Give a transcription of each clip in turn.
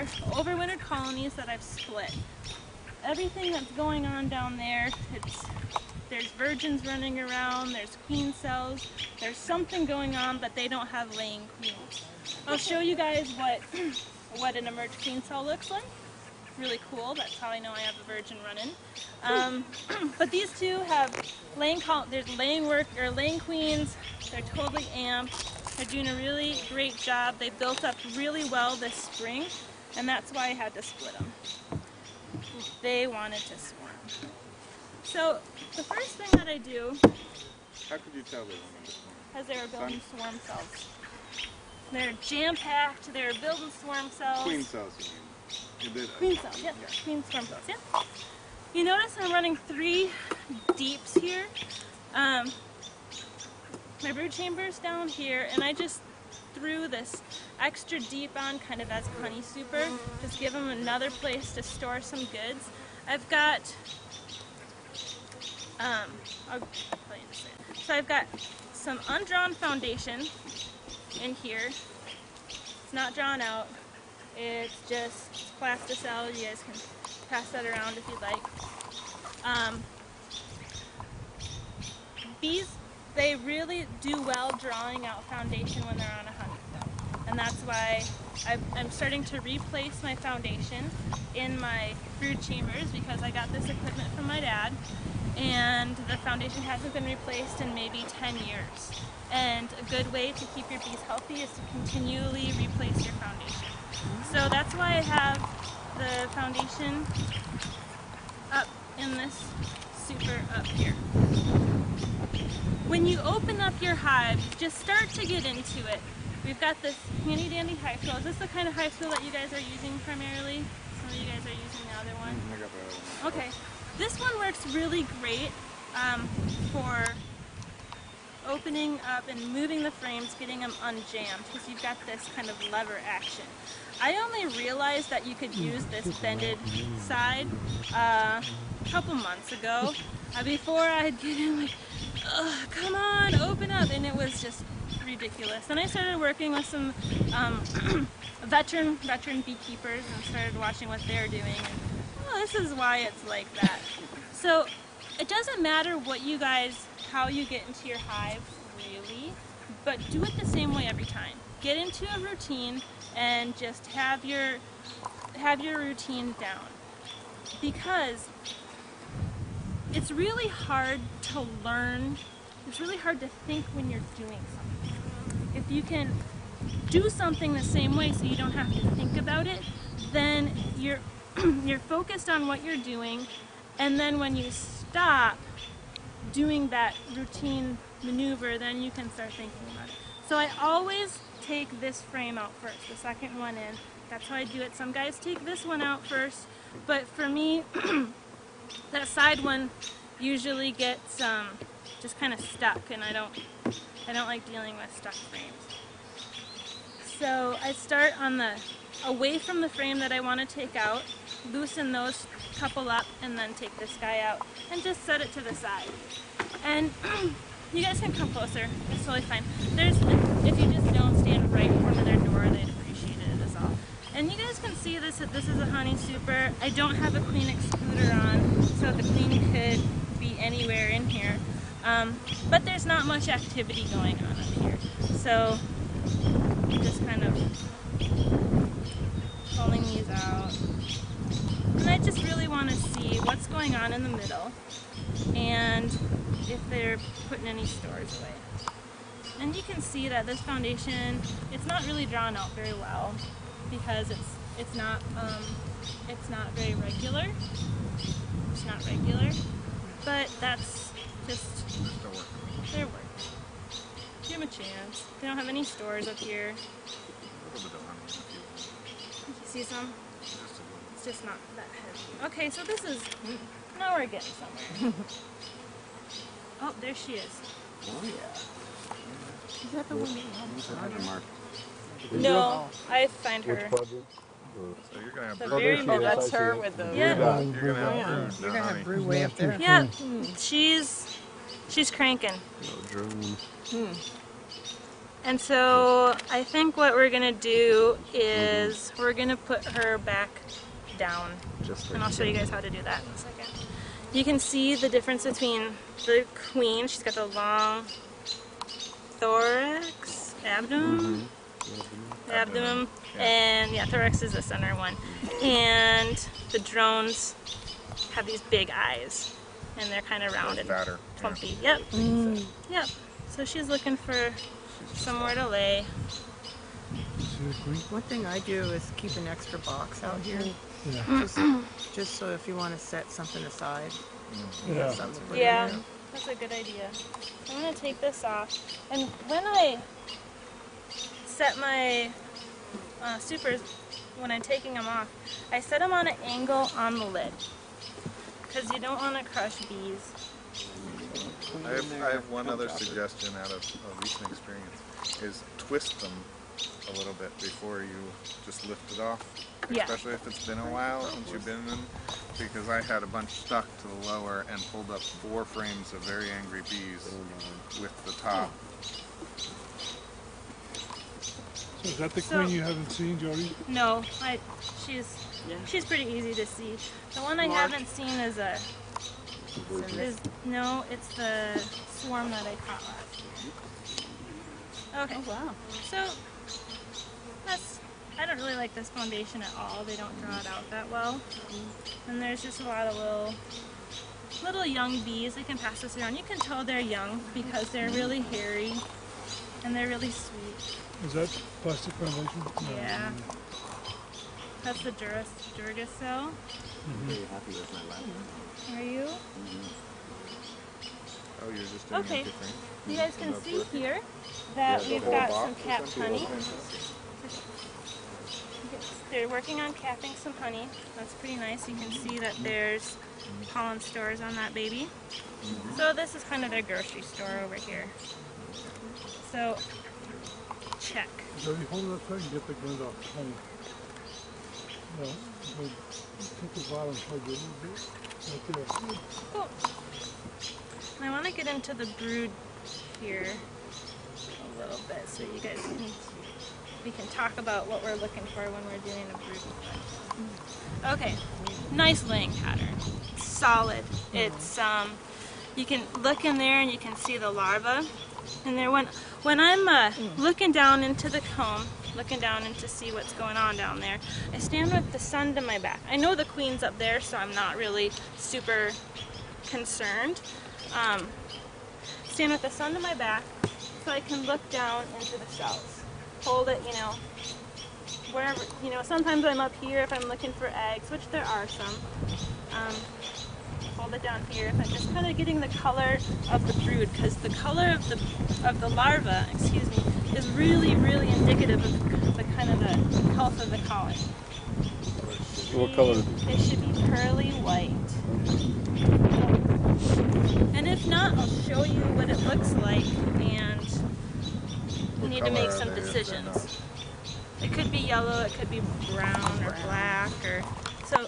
are overwintered colonies that I've split. Everything that's going on down there, there's virgins running around, there's queen cells, there's something going on, but they don't have laying queens. I'll show you guys what an emerged queen cell looks like. It's really cool. That's how I know I have a virgin running. But these two have there's laying queens. They're totally amped. They're doing a really great job. They built up really well this spring, and that's why I had to split them. They wanted to swarm. So the first thing that I do... How could you tell they wanted to swarm? Because they were building swarm cells. They're jam-packed, they're building swarm cells. Queen cells, you mean? Queen cells, yeah. Queen swarm cells, yeah. You notice I'm running 3 deeps here. My brood chamber's down here, and I just threw this extra deep on kind of as honey super, just give them another place to store some goods. I've got, I'll tell you in a second. So I've got some undrawn foundation in here. It's not drawn out. It's just plasticell. You guys can pass that around if you'd like. Bees, they really do well drawing out foundation when they're on a honeycomb. And that's why I'm starting to replace my foundation in my brood chambers, because I got this equipment from my dad and the foundation hasn't been replaced in maybe 10 years. And a good way to keep your bees healthy is to continually replace your foundation. So that's why I have the foundation up in this super up here. When you open up your hive, just start to get into it. We've got this handy dandy hive tool. Is this the kind of hive tool that you guys are using primarily? Some of you guys are using the other one? I got the other one. Okay. This one works really great for opening up and moving the frames, getting them unjammed, because you've got this kind of lever action. I only realized that you could use this bended side a couple months ago. Before I'd get in like, come on, open up, and it was just ridiculous. And I started working with some veteran beekeepers and started watching what they're doing, and this is why it's like that. So it doesn't matter how you get into your hive, really, but do it the same way every time. Get into a routine and just have your routine down, because it's really hard to learn. It's really hard to think when you're doing something. If you can do something the same way so you don't have to think about it, then you're focused on what you're doing, and then when you stop doing that routine maneuver, then you can start thinking about it. So I always take this frame out first, the second one in. That's how I do it. Some guys take this one out first, but for me, that side one usually gets just kind of stuck, and I don't like dealing with stuck frames. So I start on away from the frame that I want to take out, loosen those couple up, and then take this guy out and just set it to the side. And you guys can come closer, it's totally fine. If you just don't stand right in front of their door, they'd appreciate it as all. And you guys can see this is a honey super. I don't have a queen excluder on, so the queen could be anywhere in here. But there's not much activity going on up here. So just kind of pulling these out. And I just really want to see what's going on in the middle and if they're putting any stores away. And you can see that this foundation, it's not really drawn out very well because it's not very regular. It's not regular, but that's just their work. Give them a chance. They don't have any stores up here. You see some? It's just not that heavy. Okay, so this is, now we're getting somewhere. Oh, there she is. Oh yeah. Is that the one? You No, I find her. So you're gonna have The brood. very middle. That's her with the... Yeah. You're gonna have brood. You're gonna have brood way up there. Yeah, she's cranking. No drone. And so I think what we're gonna do is we're gonna put her back down. And I'll show you guys how to do that in a second. You can see the difference between the queen. She's got the long thorax, abdomen, abdomen, and yeah, thorax is the center one. And the drones have these big eyes, and they're kind of round and Fatter. plumpy. Yep. Yep. So she's looking for somewhere to lay. One thing I do is keep an extra box out here. Just so if you want to set something aside. Yeah. Something to put in Yeah, there. that's a good idea. I'm gonna take this off, and when I set my supers, when I'm taking them off, I set them on an angle on the lid, because you don't want to crush bees. I have one other suggestion out of a recent experience, is twist them a little bit before you just lift it off. Yeah. Especially if it's been a while since you've been in them, because I had a bunch stuck to the lower and pulled up 4 frames of very angry bees with the top. So is that the queen you haven't seen, Jody? No, she's pretty easy to see. The one I haven't seen is no, it's the swarm that I caught last year. Okay. Oh, wow. So I don't really like this foundation at all. They don't draw it out that well. And there's just a lot of little young bees. They can pass this around. You can tell they're young because they're really hairy and they're really sweet. Is that plastic foundation? No. Yeah. That's the Duracell. I'm very happy with my lab. Are you? Oh, you're just doing Okay. empty frame? You guys can see here that we've got some capped honey. They're working on capping some honey. That's pretty nice. You can see that there's pollen stores on that baby. So this is kind of their grocery store over here. So check. Jody, hold it up so I can get the glint off. Honey. No, take the bottom plug a little bit. Right there. Cool. And I want to get into the brood here a little bit so you guys we can talk about what we're looking for when we're doing a brood. Okay, nice laying pattern. It's solid. It's you can look in there and you can see the larva. And there, when I'm looking down into the comb, looking down in to see what's going on down there, I stand with the sun to my back. I know the queen's up there, so I'm not really super concerned. Stand with the sun to my back so I can look down into the shells. Hold it, wherever, sometimes I'm up here if I'm looking for eggs, which there are some. Hold it down here if I'm just kind of getting the color of the brood, because the color of the larva, is really, really indicative of the kind of the health of the colony. What color? They should be pearly white. And if not, I'll show you what it looks like, and you need to make some decisions. It could be yellow, it could be brown or black, so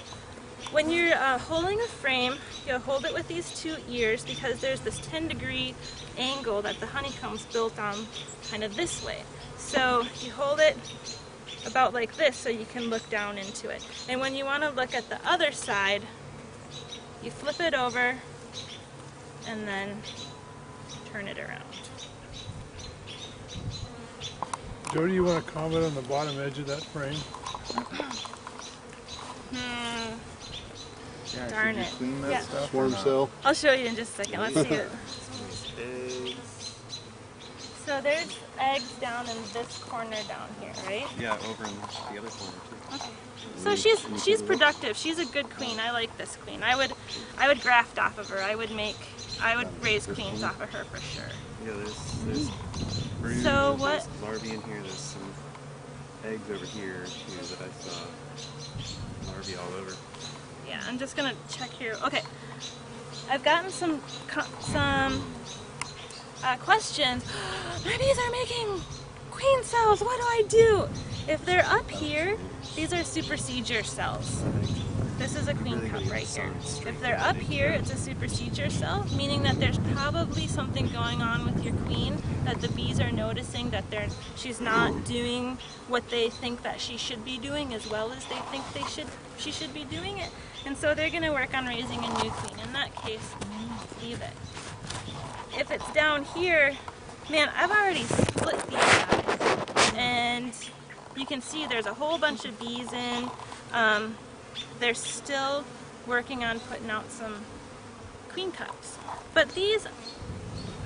when you're holding a frame, you'll hold it with these 2 ears because there's this 10-degree angle that the honeycomb's built on kind of this way. So you hold it about like this so you can look down into it. And when you want to look at the other side, you flip it over and then turn it around. Jody, you want to comment on the bottom edge of that frame? Yeah, Darn should you it. clean that Yeah. stuff or Swarm not? cell. I'll show you in just a second. Let's see it. Eggs. So there's eggs down in this corner down here, right? Yeah, over in the other corner too. Okay. So she's productive. She's a good queen. I like this queen. I would graft off of her. I would raise queens off of her for sure. Yeah, there's brood, So there's what- larvae in here. There's some eggs over here too that I saw. Larvae all over. Yeah, I'm just gonna check here. Okay, I've gotten some questions. My bees are making queen cells. What do I do? If they're up here, These are supersedure cells. This is a queen cup right here. If they're up here, it's a supersedure cell, meaning that there's probably something going on with your queen that the bees are noticing that she's not doing what they think that she should be doing as well as they think she should be doing it. And so they're going to work on raising a new queen. In that case, leave it. If it's down here, man, I've already split these guys. And you can see there's a whole bunch of bees in. They're still working on putting out some queen cups. But these,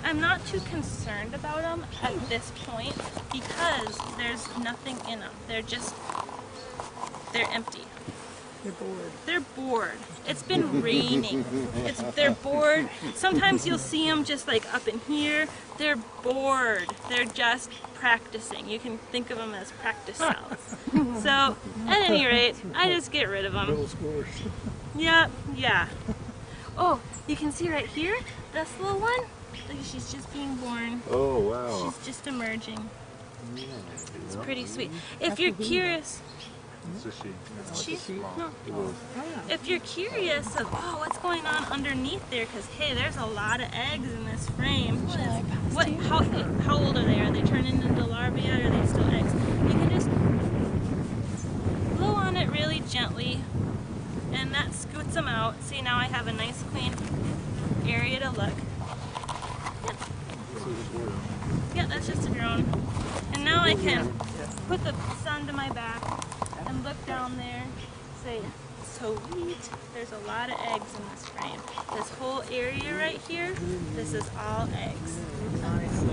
I'm not too concerned about them at this point because there's nothing in them. They're empty. They're bored. They're bored. It's been raining. They're bored. Sometimes you'll see them just like up in here. They're bored. They're just practicing. You can think of them as practice cells. So, at any rate, I just get rid of them. Middle schoolers. Yeah. Oh, you can see right here, this little one. Look, she's just being born. Oh, wow. She's just emerging. It's pretty sweet. If you're curious, if you're curious of what's going on underneath there, because hey, there's a lot of eggs in this frame. How old are they? Are they turning into larvae yet, or are they still eggs? You can just blow on it really gently, and that scoots them out. See, now I have a nice clean area to look. Yeah, that's just a drone. And now I can put the sun to my back and look down there, say, sweet, there's a lot of eggs in this frame. This whole area right here, this is all eggs. Nice.